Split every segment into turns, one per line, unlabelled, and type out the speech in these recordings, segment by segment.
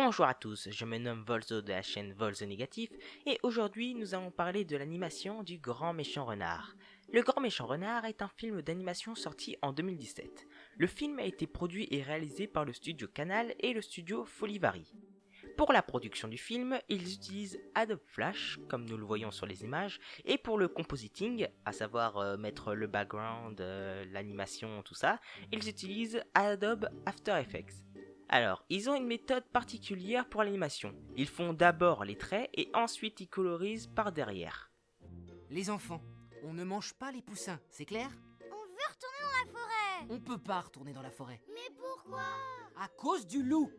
Bonjour à tous, je me nomme Volzo de la chaîne Volzo Négatif et aujourd'hui nous allons parler de l'animation du Grand Méchant Renard. Le Grand Méchant Renard est un film d'animation sorti en 2017. Le film a été produit et réalisé par le studio Canal et le studio Folivari. Pour la production du film, ils utilisent Adobe Flash, comme nous le voyons sur les images, et pour le compositing, à savoir mettre le background, l'animation, tout ça, ils utilisent Adobe After Effects. Alors, ils ont une méthode particulière pour l'animation. Ils font d'abord les traits et ensuite ils colorisent par derrière.
Les enfants, on ne mange pas les poussins, c'est clair?
On veut retourner dans la forêt.
On peut pas retourner dans la forêt.
Mais pourquoi?
À cause du loup!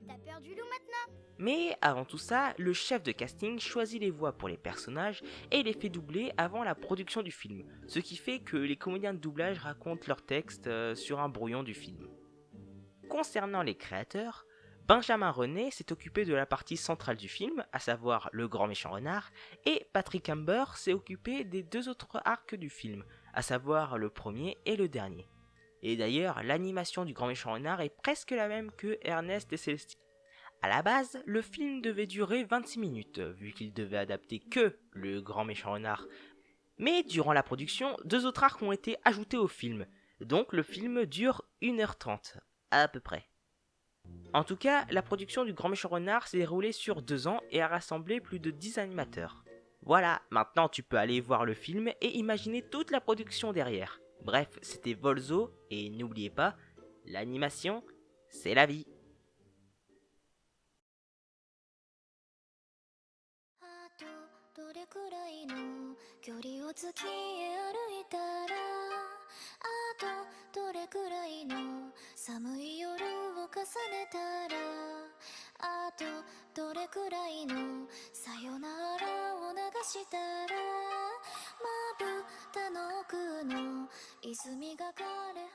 T'as peur du loup maintenant?
Mais avant tout ça, le chef de casting choisit les voix pour les personnages et les fait doubler avant la production du film, ce qui fait que les comédiens de doublage racontent leur texte sur un brouillon du film. Concernant les créateurs, Benjamin René s'est occupé de la partie centrale du film, à savoir le grand méchant renard, et Patrick Amber s'est occupé des deux autres arcs du film, à savoir le premier et le dernier. Et d'ailleurs, l'animation du grand méchant renard est presque la même que Ernest et Célestine. À la base, le film devait durer 26 minutes, vu qu'il devait adapter que le grand méchant renard. Mais durant la production, deux autres arcs ont été ajoutés au film, donc le film dure 1h30, à peu près. En tout cas, la production du Grand Méchant Renard s'est déroulée sur 2 ans et a rassemblé plus de 10 animateurs. Voilà, maintenant tu peux aller voir le film et imaginer toute la production derrière. Bref, c'était Volzo, et n'oubliez pas, l'animation, c'est la vie.
あとどれくらいの距離を月へ歩いたらあとどれくらいの寒い夜を重ねたらあとどれくらいのさよならを流したらまぶたの奥の泉が枯れ